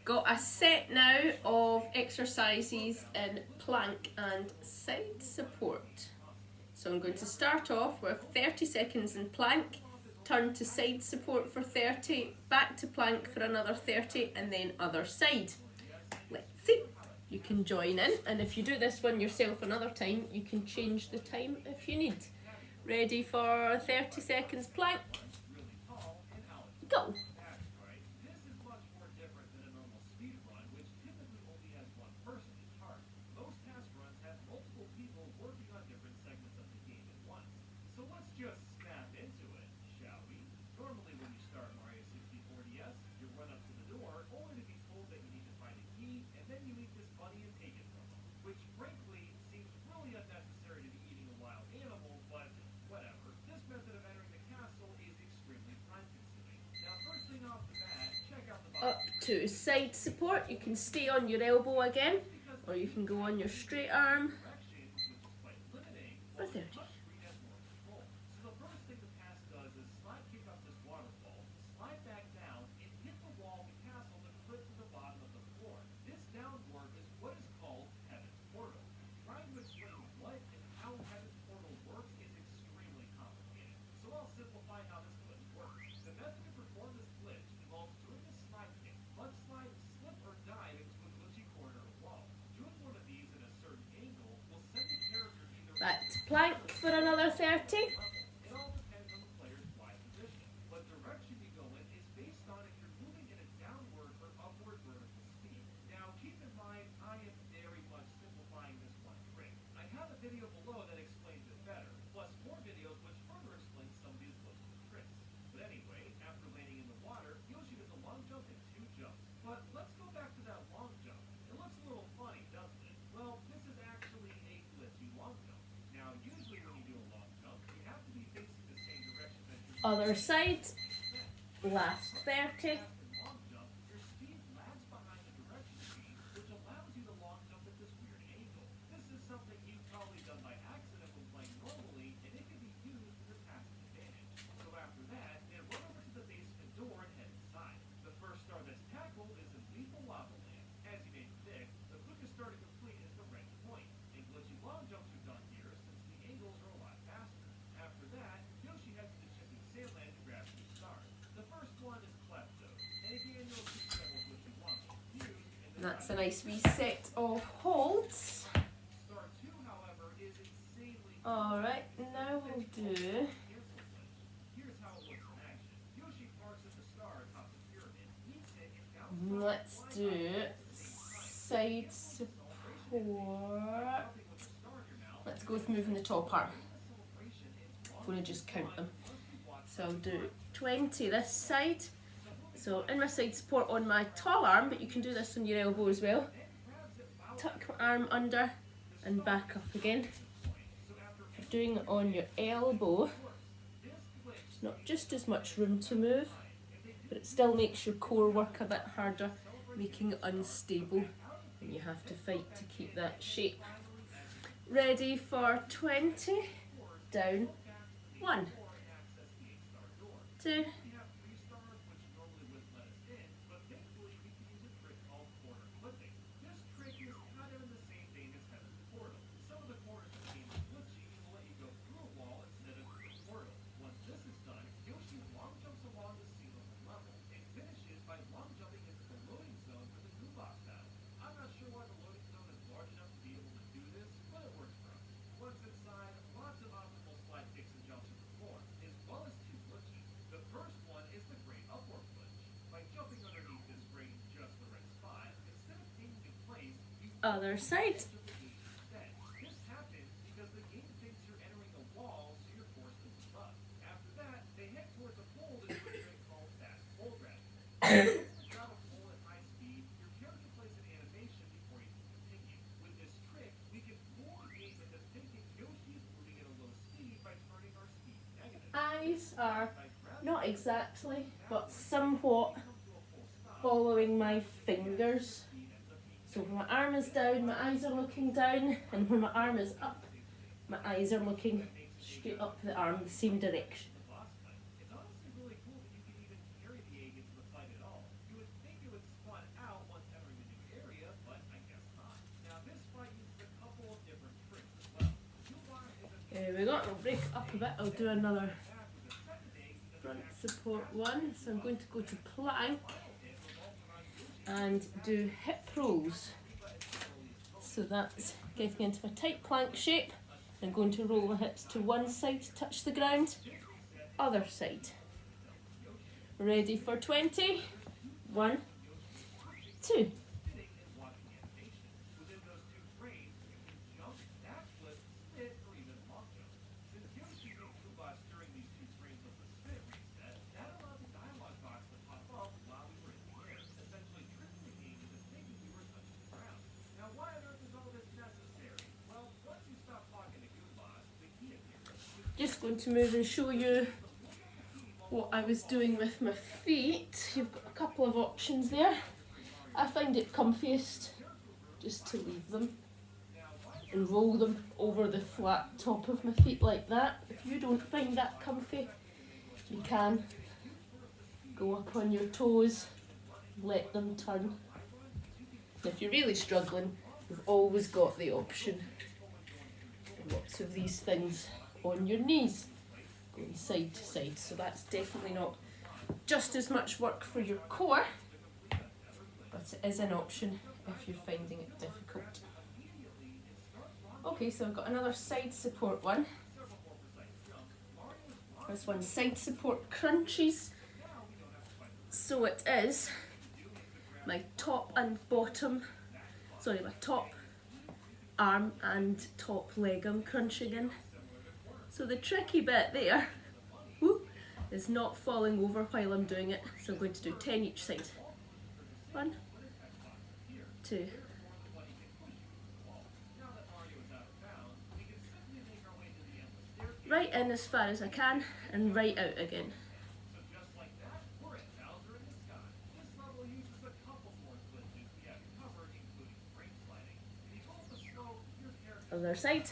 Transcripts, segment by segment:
got a set now of exercises in plank and side support. So I'm going to start off with 30 seconds in plank, turn to side support for 30, back to plank for another 30, and then other side. Let's see. You can join in, and if you do this one yourself another time, you can change the time if you need. Ready for 30 seconds plank? Go! Up to side support. You can stay on your elbow again, or you can go on your straight arm for 30. Back to plank for another 30. Other side, last 30. That's a nice wee set of holds. Alright, now we'll do let's do side support. Let's go with moving the top arm. I'm going to just count them. So I'll do 20 this side. So in my side support on my tall arm, but you can do this on your elbow as well. Tuck my arm under and back up again. If you're doing it on your elbow, there's not just as much room to move, but it still makes your core work a bit harder, making it unstable, and you have to fight to keep that shape. Ready for 20, down, 1, 2, 'Other side. Eyes are not exactly, but somewhat following my fingers. So when my arm is down, my eyes are looking down, and when my arm is up, my eyes are looking straight up the arm, the same direction. There we go, I'll break it up a bit, I'll do another front support one. So I'm going to go to plank and do hip rolls. So that's getting into a tight plank shape. I'm going to roll the hips to one side to touch the ground, other side. Ready for 20? 1, 2. Just going to move and show you what I was doing with my feet. You've got a couple of options there. I find it comfiest just to leave them and roll them over the flat top of my feet like that. If you don't find that comfy, you can go up on your toes, let them turn. If you're really struggling, you've always got the option. Lots of these things on your knees, going side to side, so that's definitely not just as much work for your core, but it is an option if you're finding it difficult. Okay, so I've got another side support one. This one's side support crunches. So it is my top and bottom, sorry, my top arm and top leg I'm crunching in. So the tricky bit there is not falling over while I'm doing it. So I'm going to do 10 each side. 1, 2. Right in as far as I can and right out again. Other side.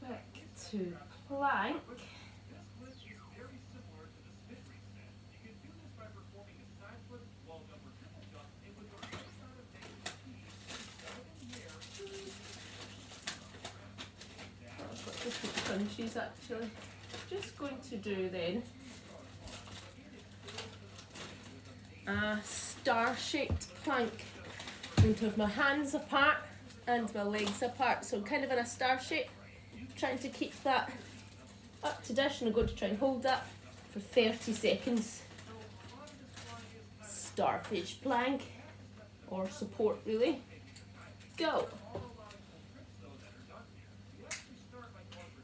Back to plank. I've got different crunchies actually. Just going to do then a star-shaped plank. I'm going to have my hands apart and my legs apart, so kind of in a star shape. Trying to keep that up to dish, and I'm going to try and hold that for 30 seconds. Starfish plank, or support really. Go.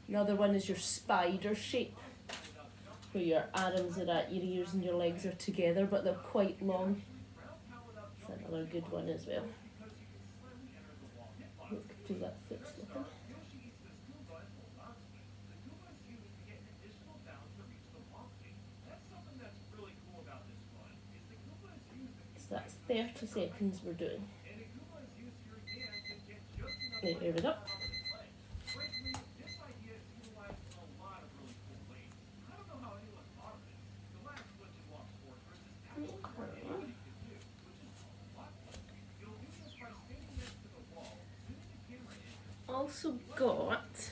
Another one is your spider shape, where your arms are at your ears and your legs are together, but they're quite long. That's another good one as well. Look to that foot's looking. So that's 30 seconds we're doing. There we go. Also got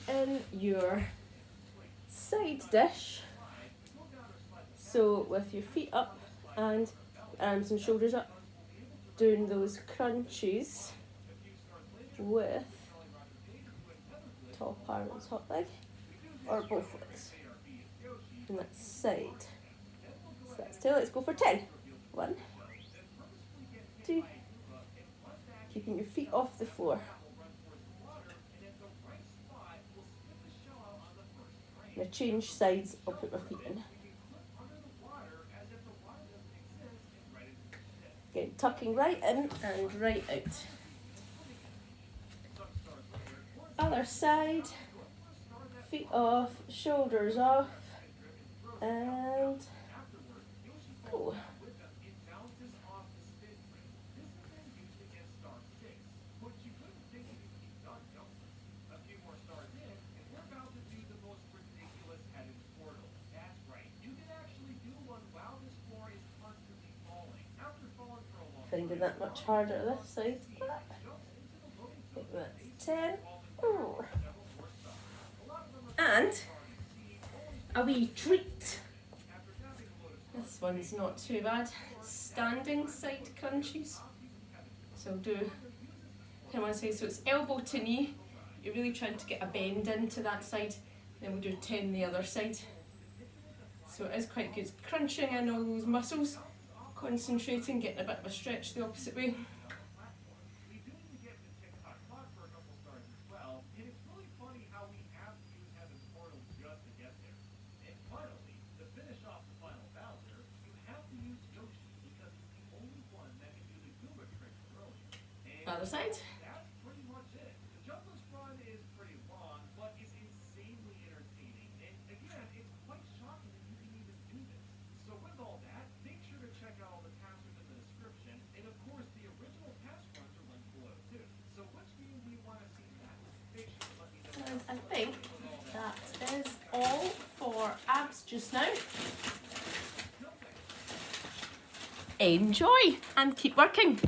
in your side dish, so with your feet up and arms and shoulders up, doing those crunches with top arm and top leg, or both legs, and that's side. So that's 2, let's go for 10. 1, 2, keeping your feet off the floor. Now change sides, I'll put my feet in. Again, tucking right in and right out. Other side. feet off, shoulders off, and go. Couldn't get that much harder this side. I think that's 10. Oh. And a wee treat. This one's not too bad. Standing side crunches. So do one side. So it's elbow to knee. You're really trying to get a bend into that side. Then we'll do 10 the other side. So it is quite good. Crunching in all those muscles. Concentrating, getting a bit of a stretch the opposite way. Other side. And I think that is all for abs just now. Enjoy and keep working.